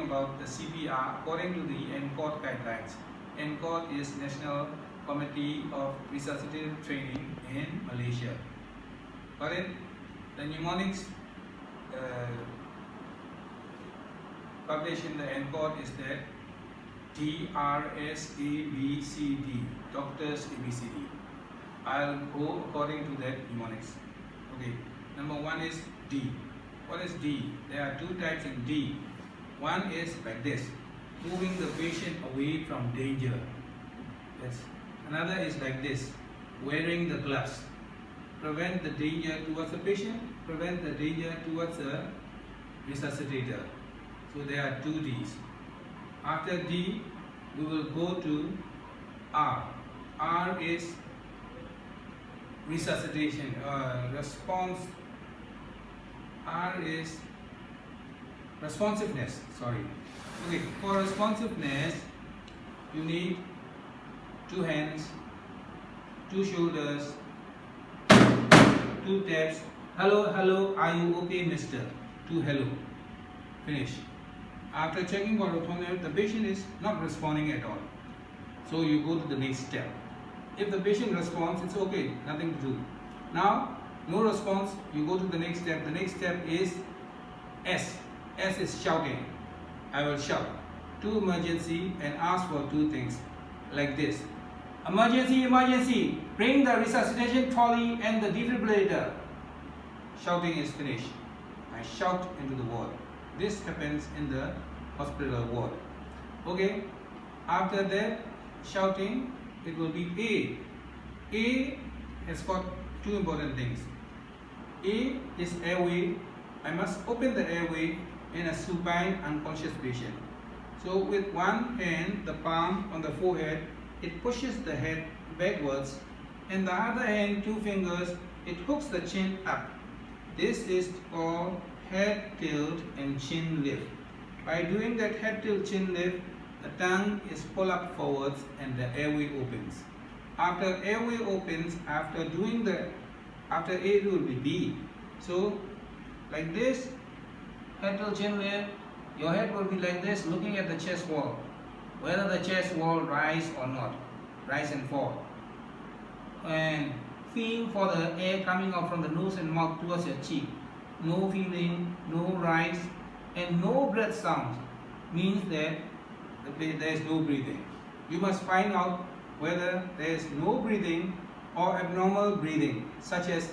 about the CPR according to the NCORD guidelines. NCORD is National Committee of Resuscitative Training in Malaysia. Got it? The mnemonics published in the NCORD is that DRSABCD, doctors ABCD. I'll go according to that mnemonics. Okay, number one is D. What is D? There are two types in D. One is like this, moving the patient away from danger. Yes. Another is like this, wearing the gloves. Prevent the danger towards the patient, prevent the danger towards the resuscitator. So there are two Ds. After D, we will go to R. R is resuscitation, response. R is responsiveness, sorry. Okay, for responsiveness, you need two hands, two shoulders, two taps. Hello, hello, are you okay, mister? Two hello. Finish. After checking for responsiveness, the patient is not responding at all. So you go to the next step. If the patient responds, it's okay, nothing to do. Now, no response, you go to the next step. The next step is S. S is shouting. I will shout to emergency and ask for two things like this. Emergency, emergency, bring the resuscitation trolley and the defibrillator. Shouting is finished. I shout into the ward. This happens in the hospital ward. Okay, after that shouting, it will be A. A has got two important things. A is airway. I must open the airway in a supine unconscious patient. So with one hand, the palm on the forehead, it pushes the head backwards, and the other hand, two fingers, it hooks the chin up. This is called head tilt and chin lift. By doing that head tilt chin lift, the tongue is pulled up forwards and the airway opens. After airway opens, after A it will be B. So like this, head tilt chin lift, your head will be like this, looking at the chest wall. Whether the chest wall rise or not, rise and fall. And feel for the air coming out from the nose and mouth towards your cheek. No feeling, no rise, and no breath sounds means that there is no breathing. You must find out whether there is no breathing or abnormal breathing, such as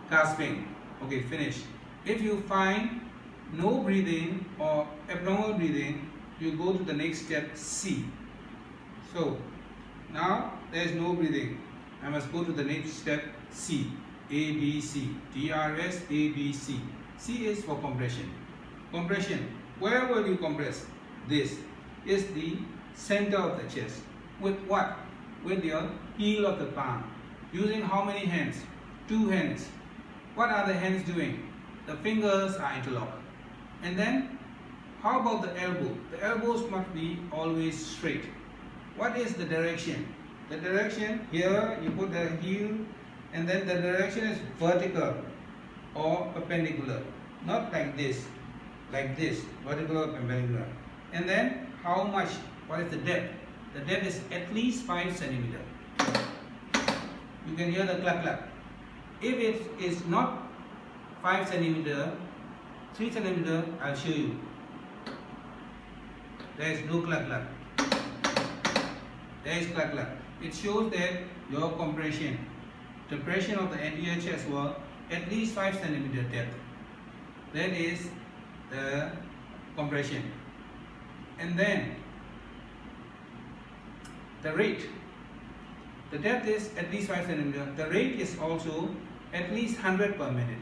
gasping. Okay, finish. If you find no breathing or abnormal breathing, you go to the next step, C. So now there is no breathing. I must go to the next step, C. A, B, C. DRS, A, B, C. C is for compression. Compression. Where will you compress? This is the center of the chest. With what? With your heel of the palm. Using how many hands? Two hands. What are the hands doing? The fingers are interlocked. And then, how about the elbow? The elbows must be always straight. What is the direction? The direction, here you put the heel, and then the direction is vertical or perpendicular. Not like this, vertical or perpendicular. And then, how much? What is the depth? The depth is at least 5 centimeters. You can hear the clap clap. If it is not 5 centimeters, 3 centimeters, I'll show you. There is no clap clap. There is clap clap. It shows that your compression, depression of the anterior chest wall, at least 5 centimeter depth. That is the compression. And then the rate. The depth is at least 5 centimeter. The rate is also at least 100 per minute.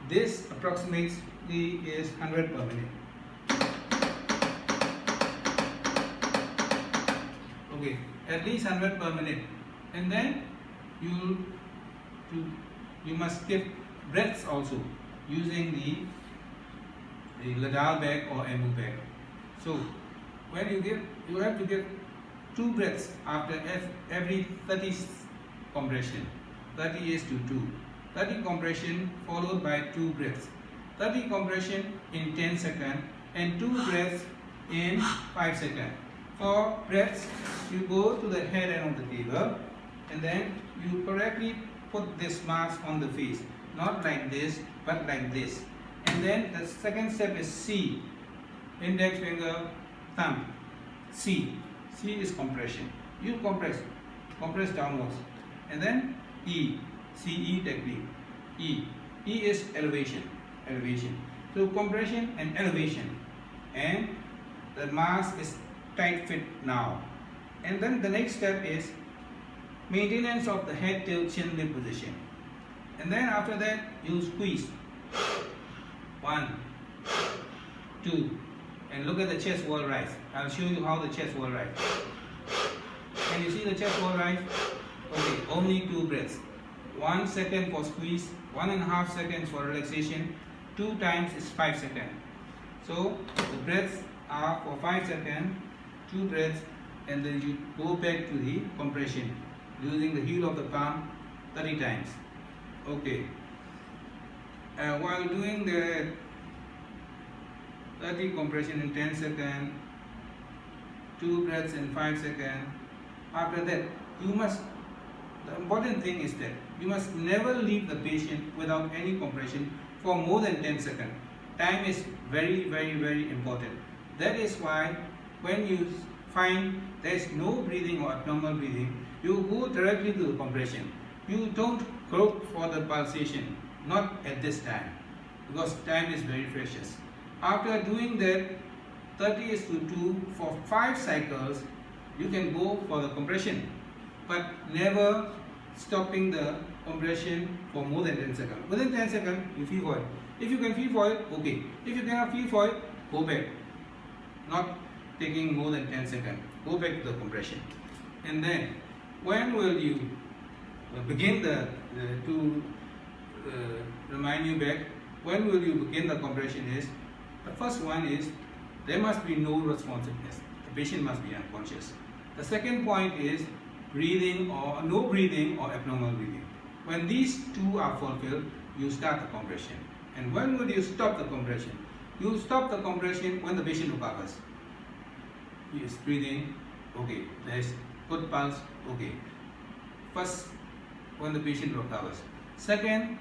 This approximately is 100 per minute. Okay, at least 100 per minute. And then you must give breaths also using the Ladal bag or Ambu bag. So when you give, you have to give 2 breaths after every 30 compression. 30 is to 2. 30 compression followed by 2 breaths. 30 compression in 10 seconds and 2 breaths in 5 seconds. For breaths, you go to the head end of the table and then you correctly put this mask on the face. Not like this, but like this. And then the second step is C. Index finger, thumb. C. C is compression. You compress downwards. And then E. CE technique. E. E is elevation. So compression and elevation. And the mask is tight fit now. And then the next step is maintenance of the head till chin lip position. And then after that you squeeze. 1, 2, and look at the chest wall rise. I'll show you how the chest wall rise. Can you see the chest wall rise? Okay, only 2 breaths. 1 second for squeeze, 1.5 seconds for relaxation, 2 times is 5 seconds. So the breaths are for 5 seconds, 2 breaths, and then you go back to the compression using the heel of the palm 30 times. Okay. While doing the 30 compression in 10 seconds, 2 breaths in 5 seconds, after that the important thing is that you must never leave the patient without any compression for more than 10 seconds. Time is very, very, very important. That is why when you find there is no breathing or abnormal breathing, you go directly to the compression. You don't go for the pulsation, not at this time, because time is very precious. After doing that 30:2 for 5 cycles, you can go for the compression, but never stopping the compression for more than 10 seconds. Within 10 seconds, you feel for it. If you can feel for it, okay. If you cannot feel for it, go back. Not taking more than 10 seconds. Go back to the compression. And then, when will you begin remind you back, when will you begin the compression is, the first one is, there must be no responsiveness. The patient must be unconscious. The second point is, breathing or no breathing or abnormal breathing. When these 2 are fulfilled, you start the compression. And when will you stop the compression? You stop the compression when the patient recovers. He is breathing, okay. There is good pulse, okay. First, when the patient recovers. Second,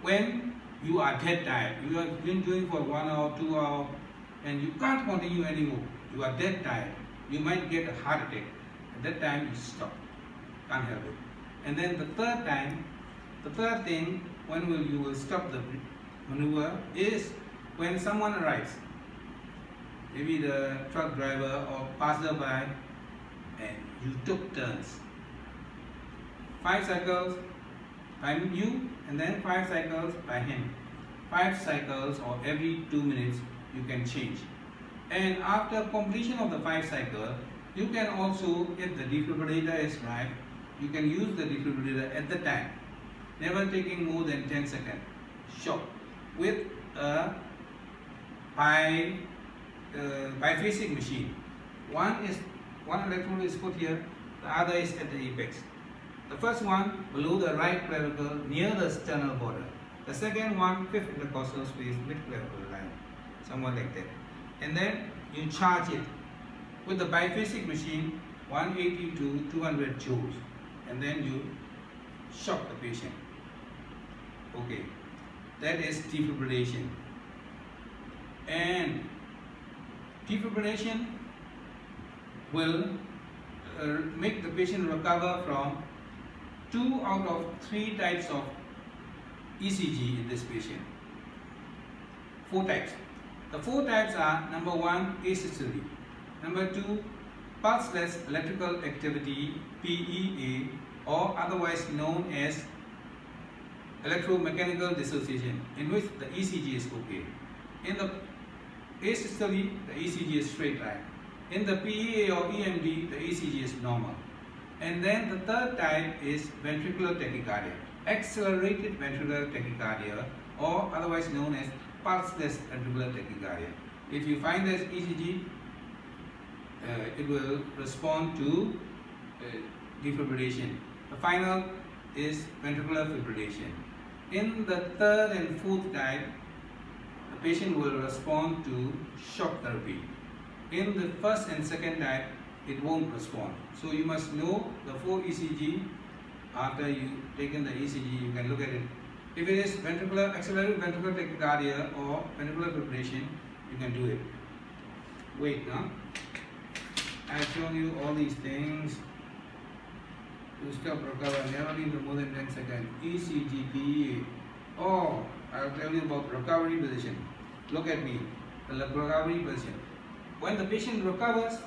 when you are dead tired, you have been doing for 1 hour, 2 hours, and you can't continue anymore. You are dead tired. You might get a heart attack. At that time, you stop. Can't help it. And then the third thing, when you will stop the maneuver is when someone arrives. Maybe the truck driver or passerby, and you took turns. 5 cycles by you, and then 5 cycles by him. 5 cycles or every 2 minutes you can change. And after completion of the 5 cycles, you can also, if the defibrillator is right, you can use the defibrillator at the time, never taking more than 10 seconds. Shock with a biphasic machine. One electrode is put here, the other is at the apex. The first one below the right clavicle near the sternal border. The second one, 5th intercostal space, mid-clavicle line, somewhat like that. And then you charge it with the biphasic machine 180 to 200 joules, and then you shock the patient. Okay, that is defibrillation. And defibrillation will make the patient recover from 2 out of 3 types of ECG in this patient. 4 types. The 4 types are: number 1, asystole; number 2, pulseless electrical activity, PEA, or otherwise known as electromechanical dissociation, in which the ECG is okay. In the asystole, the ECG is straight line. In the PEA or EMD, the ECG is normal. And then the third type is ventricular tachycardia, accelerated ventricular tachycardia, or otherwise known as pulseless ventricular tachycardia. If you find this ECG, it will respond to defibrillation. The final is ventricular fibrillation. In the third and fourth type, the patient will respond to shock therapy. In the first and second type, it won't respond. So you must know the 4 ECG. After you taken the ECG, you can look at it. If it is ventricular, accelerated ventricular tachycardia or ventricular fibrillation, you can do it. Wait, now. I've shown you all these things. To stop recovery, never need more than 10 seconds. ECG, PEA. Oh, I'll tell you about recovery position. Look at me. The recovery position. When the patient recovers,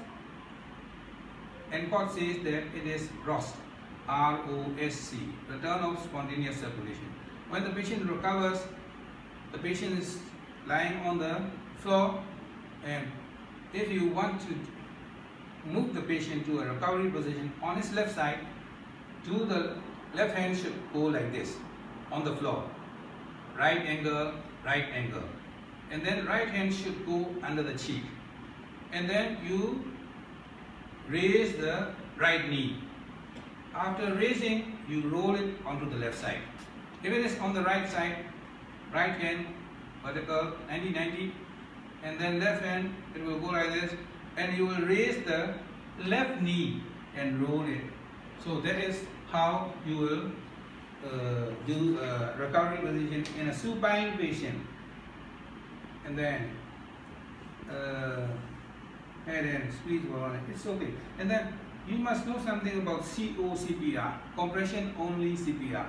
ENCOG says that it is ROSC, ROSC, return of spontaneous circulation. When the patient recovers, the patient is lying on the floor, and if you want to move the patient to a recovery position on his left side, to the left hand should go like this on the floor, right angle, and then right hand should go under the cheek, and then you raise the right knee. After raising, you roll it onto the left side. If it is on the right side, right hand vertical 90-90, and then left hand, it will go like this, and you will raise the left knee and roll it. So that is how you will do a recovery position in a supine patient. And then head and squeeze on it. It's okay. And then you must know something about COCPR, compression only CPR,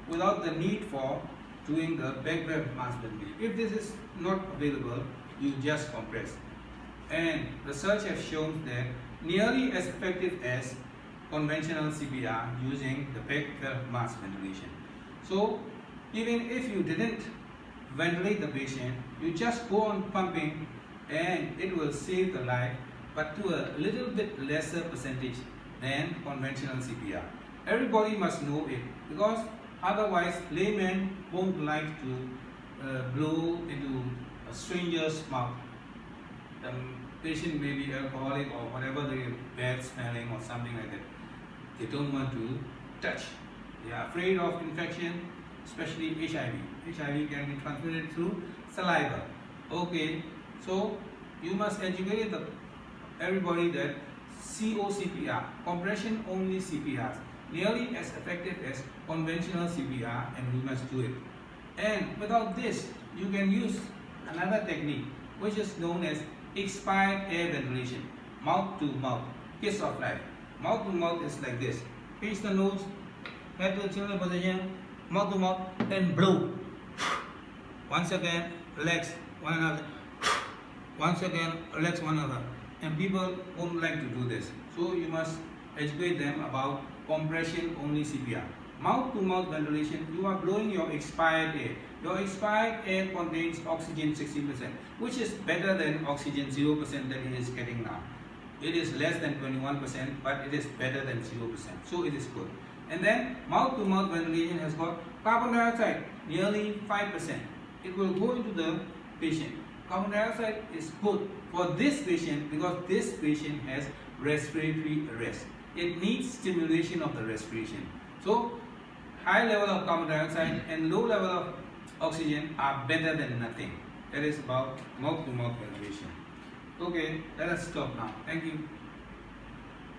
without the need for doing the back mass ventilation. If this is not available, you just compress. And research has shown that nearly as effective as conventional CPR using the back mass ventilation. So even if you didn't ventilate the patient, you just go on pumping and it will save the life, but to a little bit lesser percentage than conventional CPR. Everybody must know it, because otherwise laymen won't like to blow into a stranger's mouth. The patient may be alcoholic or whatever, they bad smelling or something like that. They don't want to touch. They are afraid of infection, especially HIV. HIV can be transmitted through saliva. Okay, so you must educate everybody that COCPR, compression only CPR, nearly as effective as conventional CPR, and we must do it. And without this, you can use another technique which is known as expired air ventilation, mouth to mouth, kiss of life. Mouth to mouth is like this. Pinch the nose, head to chin position, mouth to mouth, then blow. Once again, relax one another. Once again, relax one another. And people won't like to do this. So you must educate them about compression only CPR. Mouth to mouth ventilation, you are blowing your expired air. Your expired air contains oxygen 60%, which is better than oxygen 0% that it is getting now. It is less than 21%, but it is better than 0%. So it is good. And then mouth to mouth ventilation has got carbon dioxide, nearly 5%. It will go into the patient. Carbon dioxide is good for this patient because this patient has respiratory arrest. It needs stimulation of the respiration. So high level of carbon dioxide and low level of oxygen are better than nothing. That is about mouth to mouth ventilation. Okay, let us stop now. Thank you.